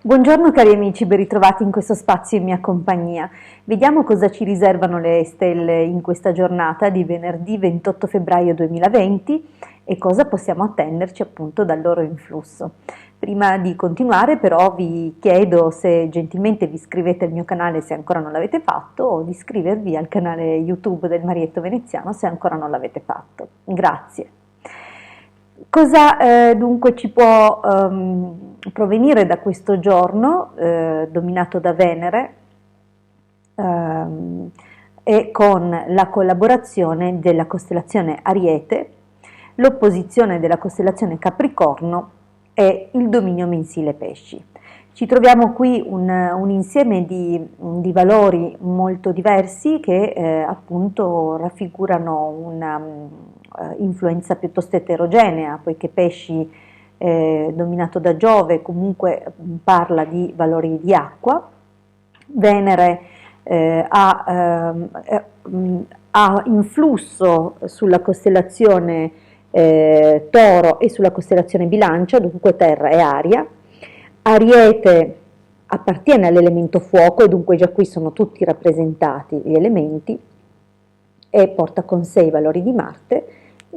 Buongiorno cari amici, ben ritrovati in questo spazio in mia compagnia. Vediamo cosa ci riservano le stelle in questa giornata di venerdì 28 febbraio 2020 e cosa possiamo attenderci appunto dal loro influsso. Prima di continuare però vi chiedo se gentilmente vi iscrivete al mio canale se ancora non l'avete fatto o di iscrivervi al canale YouTube del Marietto Veneziano se ancora non l'avete fatto. Grazie. Cosa dunque ci può provenire da questo giorno dominato da Venere e con la collaborazione della costellazione Ariete, l'opposizione della costellazione Capricorno e il dominio mensile Pesci. Ci troviamo qui un insieme di valori molto diversi che appunto raffigurano una influenza piuttosto eterogenea, poiché Pesci dominato da Giove comunque parla di valori di acqua, Venere ha influsso sulla costellazione Toro e sulla costellazione Bilancia, dunque terra e aria. Ariete appartiene all'elemento fuoco e dunque già qui sono tutti rappresentati gli elementi e porta con sé i valori di Marte.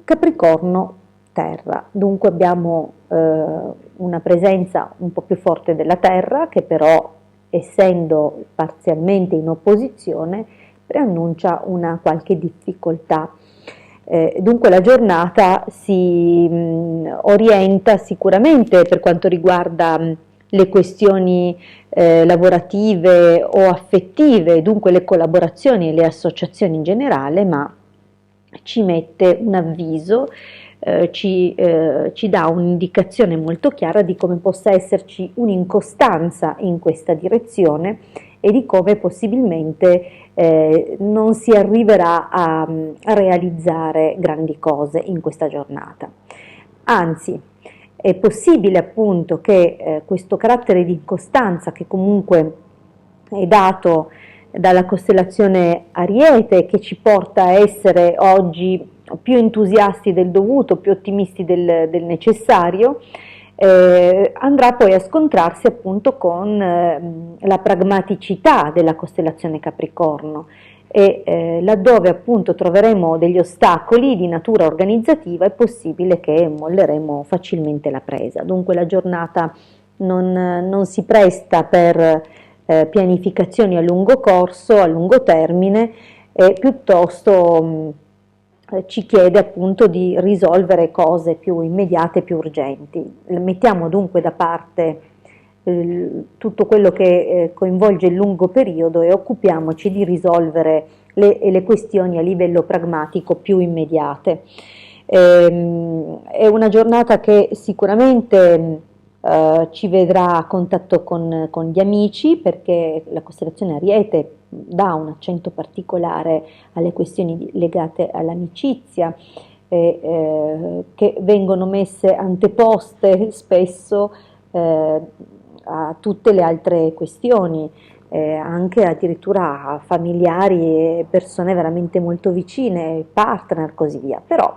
Capricorno terra, dunque abbiamo una presenza un po' più forte della terra che però essendo parzialmente in opposizione preannuncia una qualche difficoltà. Dunque la giornata si orienta sicuramente per quanto riguarda le questioni lavorative o affettive, dunque le collaborazioni e le associazioni in generale, ma ci mette un avviso, ci dà un'indicazione molto chiara di come possa esserci un'incostanza in questa direzione e di come possibilmente non si arriverà a realizzare grandi cose in questa giornata. Anzi, è possibile appunto che questo carattere di incostanza che comunque è dato dalla costellazione Ariete, che ci porta a essere oggi più entusiasti del dovuto, più ottimisti del necessario, andrà poi a scontrarsi appunto con la pragmaticità della costellazione Capricorno e laddove appunto troveremo degli ostacoli di natura organizzativa è possibile che molleremo facilmente la presa. Dunque la giornata non si presta per pianificazioni a lungo corso, a lungo termine e piuttosto ci chiede appunto di risolvere cose più immediate, più urgenti. Mettiamo dunque da parte tutto quello che coinvolge il lungo periodo e occupiamoci di risolvere le questioni a livello pragmatico più immediate. È una giornata che sicuramente ci vedrà a contatto con gli amici perché la costellazione Ariete dà un accento particolare alle questioni legate all'amicizia che vengono messe anteposte spesso a tutte le altre questioni, anche addirittura familiari e persone veramente molto vicine, partner, così via. Però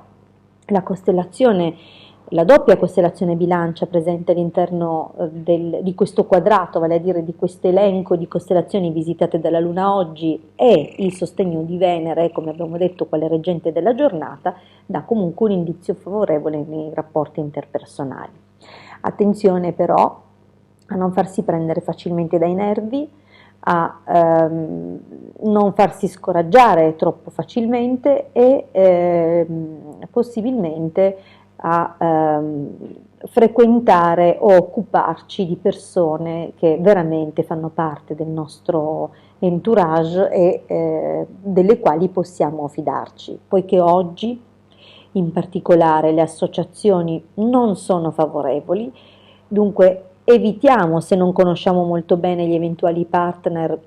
la doppia costellazione Bilancia presente all'interno di questo quadrato, vale a dire di questo elenco di costellazioni visitate dalla Luna oggi e il sostegno di Venere, come abbiamo detto, quale reggente della giornata, dà comunque un indizio favorevole nei rapporti interpersonali. Attenzione però a non farsi prendere facilmente dai nervi, a non farsi scoraggiare troppo facilmente e possibilmente a frequentare o occuparci di persone che veramente fanno parte del nostro entourage e delle quali possiamo fidarci, poiché oggi in particolare le associazioni non sono favorevoli, dunque evitiamo, se non conosciamo molto bene gli eventuali partner,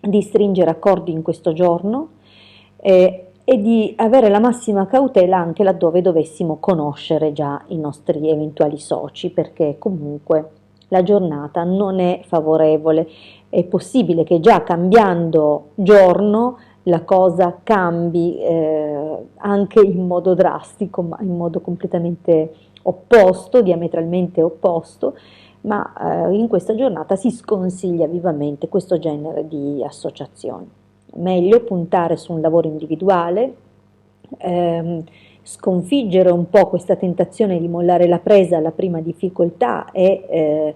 di stringere accordi in questo giorno e di avere la massima cautela anche laddove dovessimo conoscere già i nostri eventuali soci, perché comunque la giornata non è favorevole. È possibile che già cambiando giorno la cosa cambi anche in modo drastico, ma in modo completamente opposto, diametralmente opposto, ma in questa giornata si sconsiglia vivamente questo genere di associazioni. Meglio puntare su un lavoro individuale, ehm, sconfiggere un po' questa tentazione di mollare la presa alla prima difficoltà e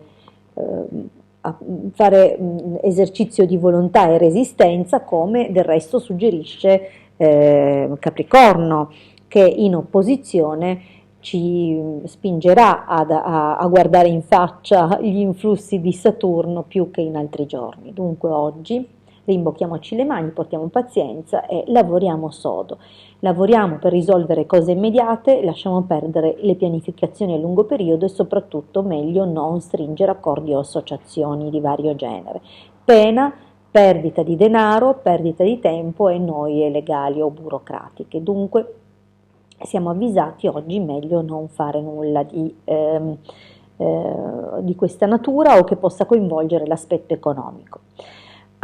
a fare esercizio di volontà e resistenza, come del resto suggerisce Capricorno, che in opposizione ci spingerà a guardare in faccia gli influssi di Saturno più che in altri giorni. Dunque oggi rimbocchiamoci le mani, portiamo pazienza e lavoriamo sodo. Lavoriamo per risolvere cose immediate, lasciamo perdere le pianificazioni a lungo periodo e soprattutto meglio non stringere accordi o associazioni di vario genere. Pena perdita di denaro, perdita di tempo e noie legali o burocratiche. Dunque siamo avvisati oggi meglio non fare nulla di questa natura o che possa coinvolgere l'aspetto economico.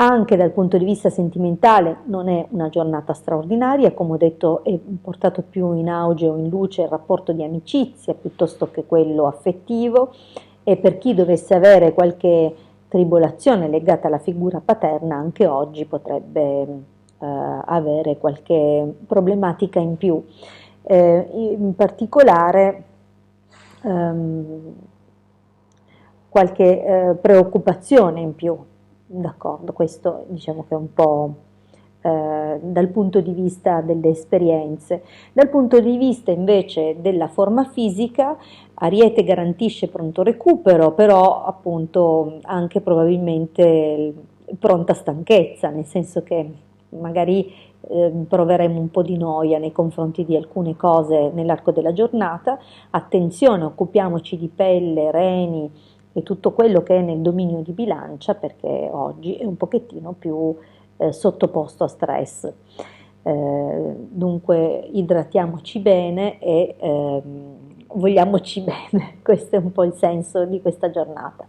Anche dal punto di vista sentimentale non è una giornata straordinaria, come ho detto è portato più in auge o in luce il rapporto di amicizia piuttosto che quello affettivo, e per chi dovesse avere qualche tribolazione legata alla figura paterna anche oggi potrebbe avere qualche problematica in più, in particolare qualche preoccupazione in più. D'accordo, questo diciamo che è un po' dal punto di vista delle esperienze. Dal punto di vista invece della forma fisica, Ariete garantisce pronto recupero, però appunto anche probabilmente pronta stanchezza, nel senso che magari proveremo un po' di noia nei confronti di alcune cose nell'arco della giornata. Attenzione, occupiamoci di pelle, reni e tutto quello che è nel dominio di Bilancia, perché oggi è un pochettino più sottoposto a stress. Dunque idratiamoci bene e vogliamoci bene, questo è un po' il senso di questa giornata.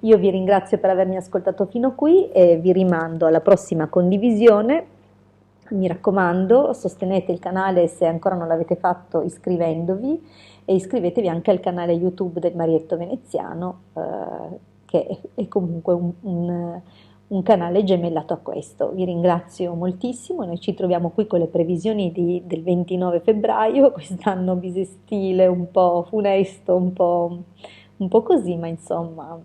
Io vi ringrazio per avermi ascoltato fino qui e vi rimando alla prossima condivisione. Mi raccomando, sostenete il canale se ancora non l'avete fatto iscrivendovi, e iscrivetevi anche al canale YouTube del Marietto Veneziano, che è comunque un canale gemellato a questo. Vi ringrazio moltissimo, noi ci troviamo qui con le previsioni del 29 febbraio, quest'anno bisestile, un po' funesto, un po' così, ma insomma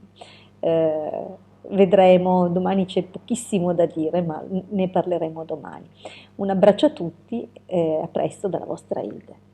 vedremo, domani c'è pochissimo da dire, ma ne parleremo domani. Un abbraccio a tutti e a presto dalla vostra Ilde.